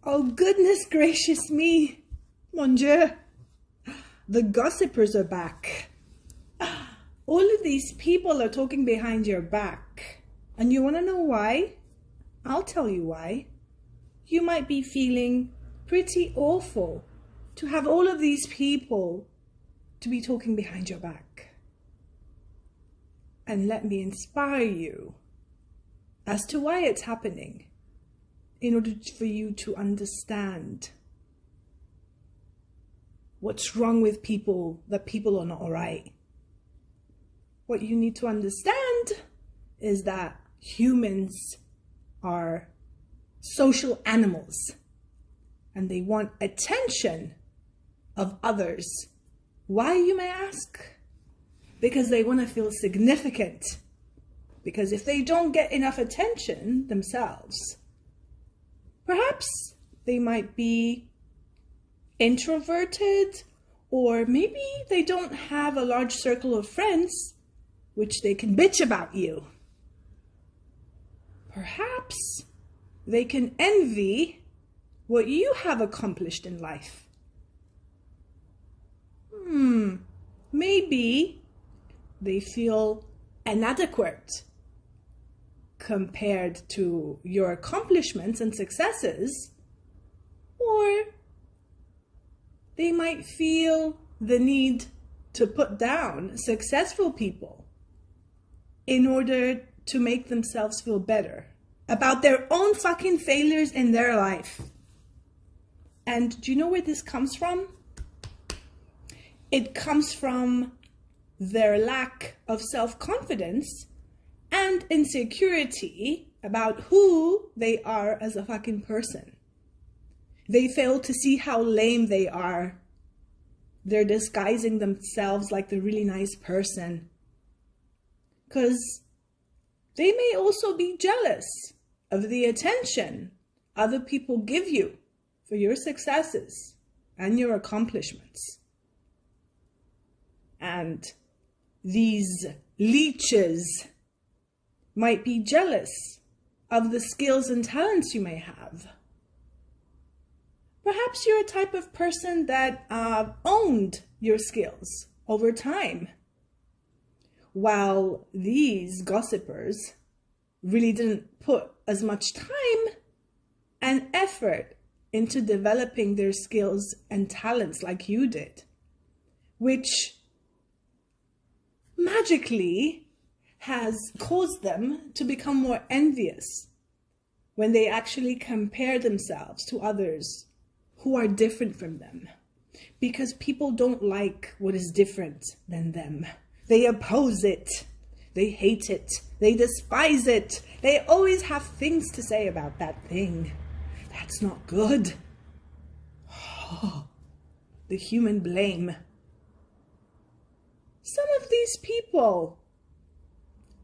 Oh, goodness gracious me, mon Dieu. The gossipers are back. All of these people are talking behind your back. And you want to know why? I'll tell you why. You might be feeling pretty awful to have all of these people to be talking behind your back. And let me inspire you as to why it's happening, in order for you to understand what's wrong with people, that people are not all right. What you need to understand is that humans are social animals and they want attention of others. Why, you may ask? Because they want to feel significant. Because if they don't get enough attention themselves, perhaps they might be introverted, or maybe they don't have a large circle of friends which they can bitch about you. Perhaps they can envy what you have accomplished in life. Maybe they feel inadequate compared to your accomplishments and successes, or they might feel the need to put down successful people in order to make themselves feel better about their own fucking failures in their life. And do you know where this comes from? It comes from their lack of self-confidence and insecurity about who they are as a fucking person. They fail to see how lame they are. They're disguising themselves like the really nice person. Because they may also be jealous of the attention other people give you for your successes and your accomplishments. And these leeches might be jealous of the skills and talents you may have. Perhaps you're a type of person that owned your skills over time, while these gossipers really didn't put as much time and effort into developing their skills and talents like you did, which magically has caused them to become more envious when they actually compare themselves to others who are different from them. Because people don't like what is different than them. They oppose it. They hate it. They despise it. They always have things to say about that thing. That's not good. Oh, the human blame. Some of these people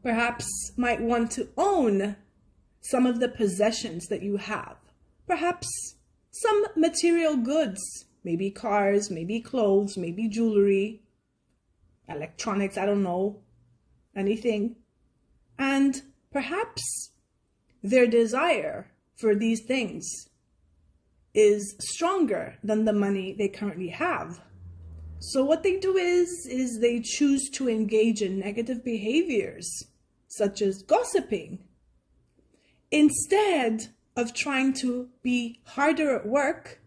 perhaps might want to own some of the possessions that you have. Perhaps some material goods, maybe cars, maybe clothes, maybe jewelry, electronics, I don't know, anything. And perhaps their desire for these things is stronger than the money they currently have. So what they do is they choose to engage in negative behaviors, such as gossiping, instead of trying to be harder at work,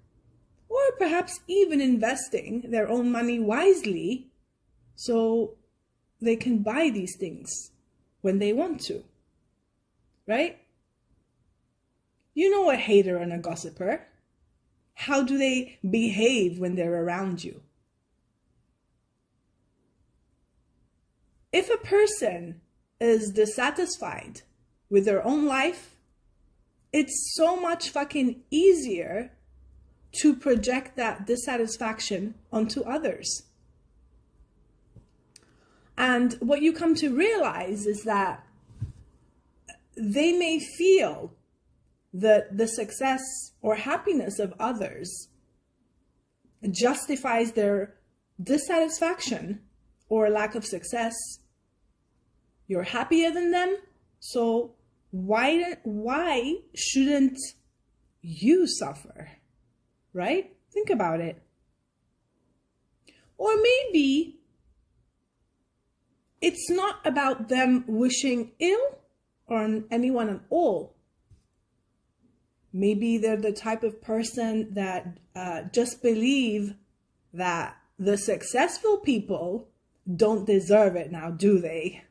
or perhaps even investing their own money wisely so they can buy these things when they want to, right? You know a hater and a gossiper. How do they behave when they're around you? If a person is dissatisfied with their own life, it's so much fucking easier to project that dissatisfaction onto others. And what you come to realize is that they may feel that the success or happiness of others justifies their dissatisfaction or lack of success. You're happier than them, so why shouldn't you suffer, right? Think about it. Or maybe it's not about them wishing ill on anyone at all. Maybe they're the type of person that just believe that the successful people don't deserve it now, do they?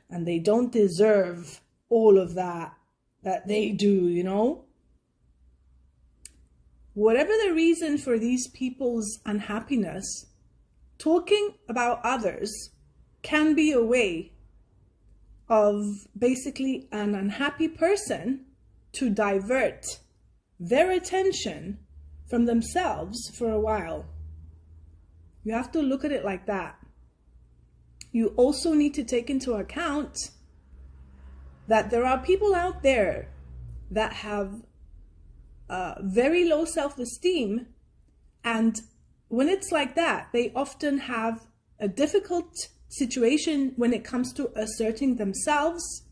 And they don't deserve all of that they do, you know? Whatever the reason for these people's unhappiness, talking about others can be a way of basically an unhappy person to divert their attention from themselves for a while. You have to look at it like that. You also need to take into account that there are people out there that have very low self-esteem, and when it's like that, they often have a difficult situation when it comes to asserting themselves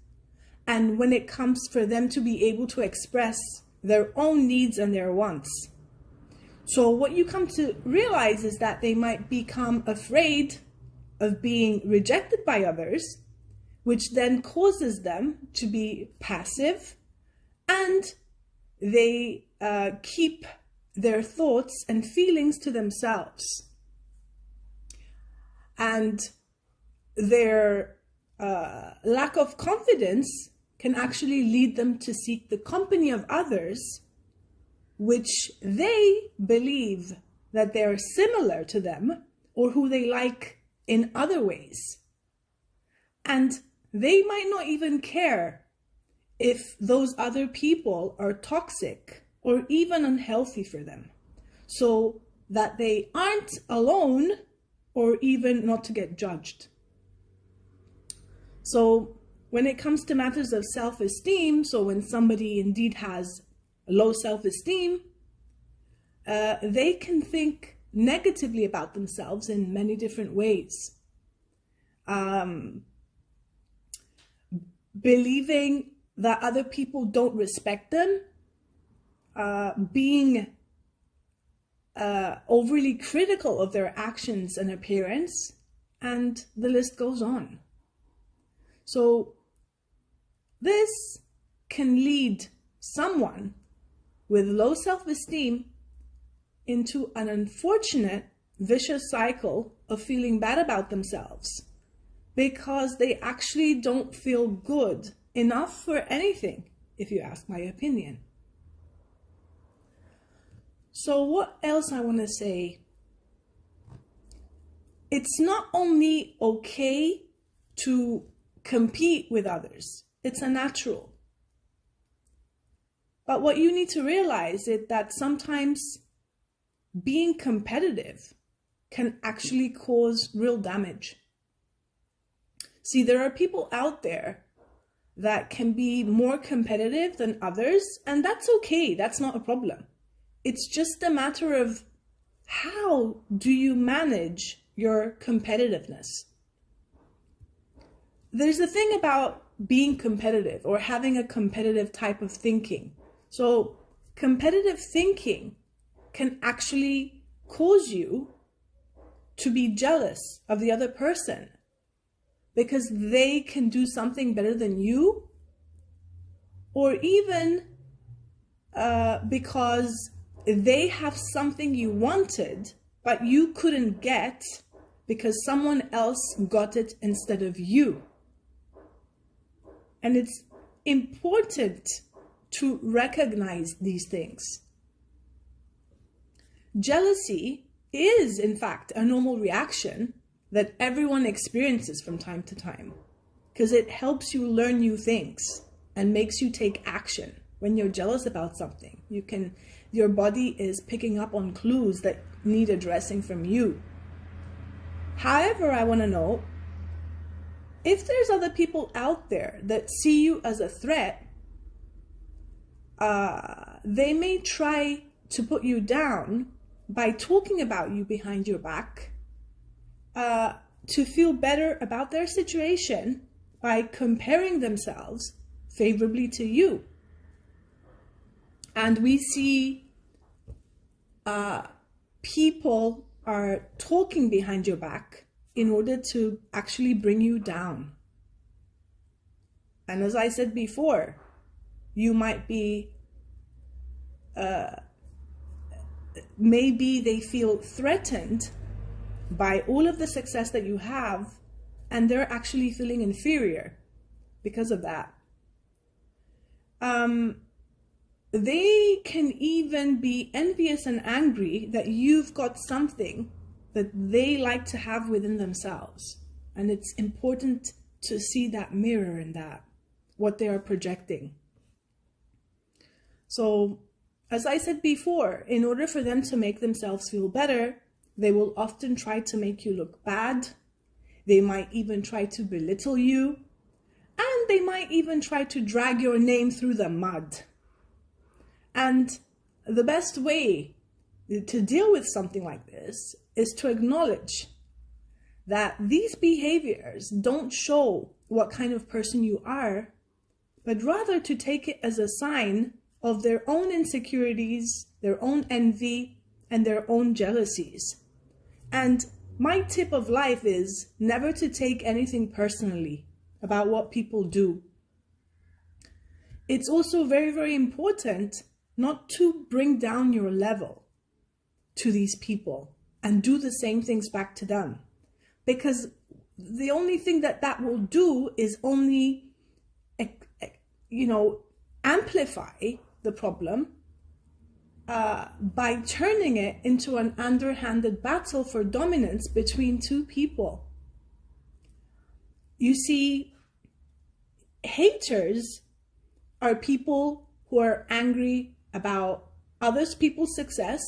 and when it comes for them to be able to express their own needs and their wants. So what you come to realize is that they might become afraid of being rejected by others, which then causes them to be passive, and they keep their thoughts and feelings to themselves. And their lack of confidence can actually lead them to seek the company of others, which they believe that they're similar to them or who they like in other ways. And they might not even care if those other people are toxic or even unhealthy for them, so that they aren't alone or even not to get judged. So when it comes to matters of self-esteem, so when somebody indeed has low self-esteem, they can think negatively about themselves in many different ways. Believing that other people don't respect them, being overly critical of their actions and appearance, and the list goes on. So this can lead someone with low self-esteem into an unfortunate vicious cycle of feeling bad about themselves, because they actually don't feel good enough for anything, if you ask my opinion. So what else I want to say? It's not only okay to compete with others, it's a natural. But what you need to realize is that sometimes being competitive can actually cause real damage. See, there are people out there that can be more competitive than others, and that's okay, that's not a problem. It's just a matter of how do you manage your competitiveness. There's a thing about being competitive or having a competitive type of thinking. So competitive thinking can actually cause you to be jealous of the other person because they can do something better than you, or even because they have something you wanted but you couldn't get because someone else got it instead of you. And it's important to recognize these things. Jealousy is, in fact, a normal reaction that everyone experiences from time to time, because it helps you learn new things and makes you take action. When you're jealous about something, your body is picking up on clues that need addressing from you. However, I want to know, if there's other people out there that see you as a threat, they may try to put you down by talking about you behind your back, to feel better about their situation by comparing themselves favorably to you. And we see people are talking behind your back in order to actually bring you down. And as I said before, you might be, maybe they feel threatened by all of the success that you have, and they're actually feeling inferior because of that. They can even be envious and angry that you've got something that they like to have within themselves. And it's important to see that mirror in that, what they are projecting. So, as I said before, in order for them to make themselves feel better, they will often try to make you look bad. They might even try to belittle you. And they might even try to drag your name through the mud. And the best way to deal with something like this is to acknowledge that these behaviors don't show what kind of person you are, but rather to take it as a sign of their own insecurities, their own envy, and their own jealousies. And my tip of life is never to take anything personally about what people do. It's also very, very important not to bring down your level to these people and do the same things back to them. Because the only thing that that will do is only, amplify the problem by turning it into an underhanded battle for dominance between two people. You see, haters are people who are angry about others people's success,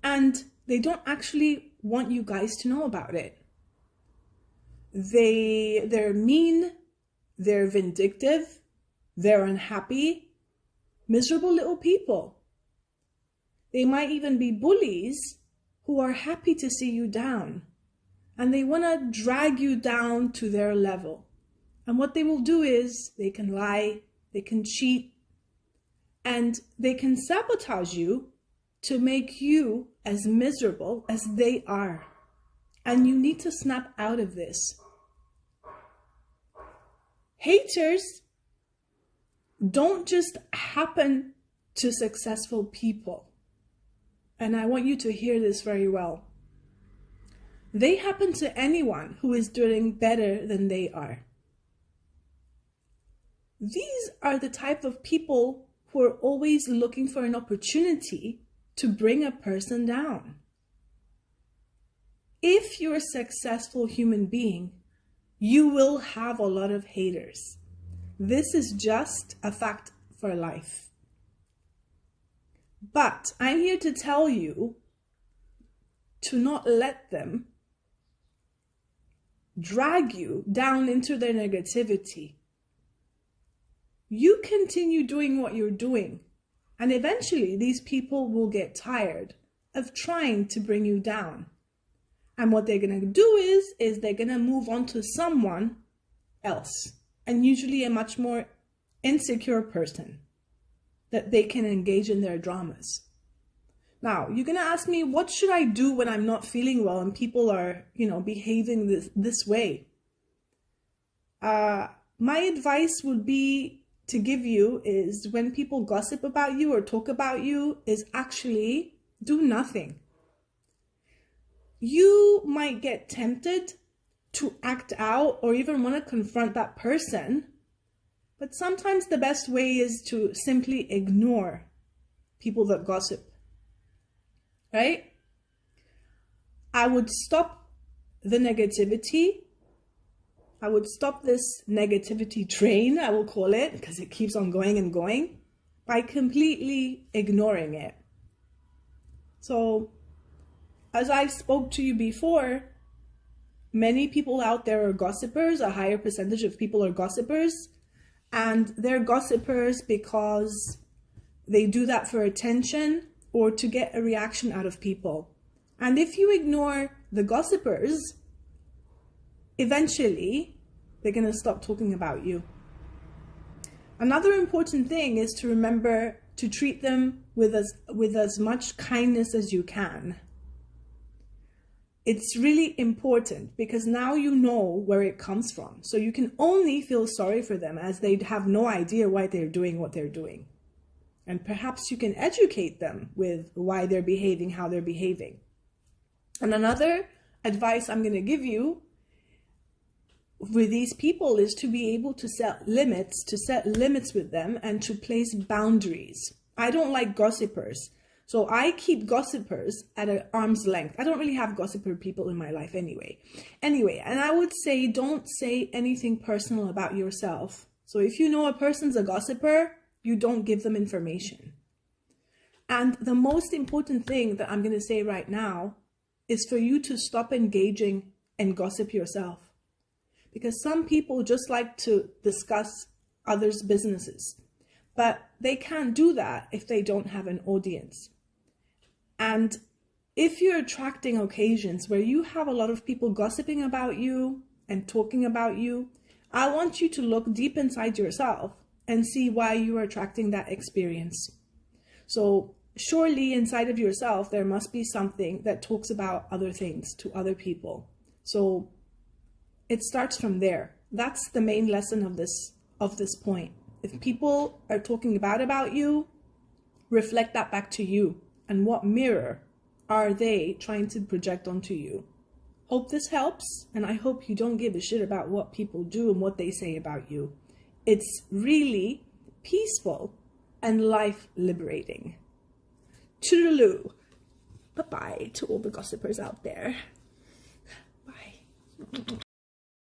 and they don't actually want you guys to know about it. They're mean, they're vindictive, they're unhappy, miserable little people. They might even be bullies who are happy to see you down, and they want to drag you down to their level. And what they will do is they can lie, they can cheat, and they can sabotage you to make you as miserable as they are. And you need to snap out of this. Haters don't just happen to successful people. And I want you to hear this very well. They happen to anyone who is doing better than they are. These are the type of people who are always looking for an opportunity to bring a person down. If you're a successful human being, you will have a lot of haters. This is just a fact for life. But I'm here to tell you to not let them drag you down into their negativity. You continue doing what you're doing, and eventually these people will get tired of trying to bring you down. And what they're going to do is they're going to move on to someone else, and usually a much more insecure person that they can engage in their dramas. Now, you're going to ask me, what should I do when I'm not feeling well and people are, behaving this way? My advice would be to give you is when people gossip about you or talk about you is actually do nothing. You might get tempted to act out or even want to confront that person, but sometimes the best way is to simply ignore people that gossip, right? I would stop the negativity. I would stop this negativity train, I will call it, because it keeps on going and going, by completely ignoring it. So, as I spoke to you before, many people out there are gossipers. A higher percentage of people are gossipers. And they're gossipers because they do that for attention or to get a reaction out of people. And if you ignore the gossipers, eventually they're going to stop talking about you. Another important thing is to remember to treat them with as much kindness as you can. It's really important because now you know where it comes from. So you can only feel sorry for them as they have no idea why they're doing what they're doing. And perhaps you can educate them with why they're behaving, how they're behaving. And another advice I'm going to give you with these people is to be able to set limits with them and to place boundaries. I don't like gossipers. So I keep gossipers at an arm's length. I don't really have gossiper people in my life anyway. And I would say don't say anything personal about yourself. So if you know a person's a gossiper, you don't give them information. And the most important thing that I'm going to say right now is for you to stop engaging and gossip yourself. Because some people just like to discuss others' businesses, but they can't do that if they don't have an audience. And if you're attracting occasions where you have a lot of people gossiping about you and talking about you, I want you to look deep inside yourself and see why you are attracting that experience. So surely inside of yourself, there must be something that talks about other things to other people. So it starts from there. That's the main lesson of this point. If people are talking about you, reflect that back to you. And what mirror are they trying to project onto you? Hope this helps, and I hope you don't give a shit about what people do and what they say about you. It's really peaceful and life liberating. Toodaloo. Bye-bye to all the gossipers out there. Bye.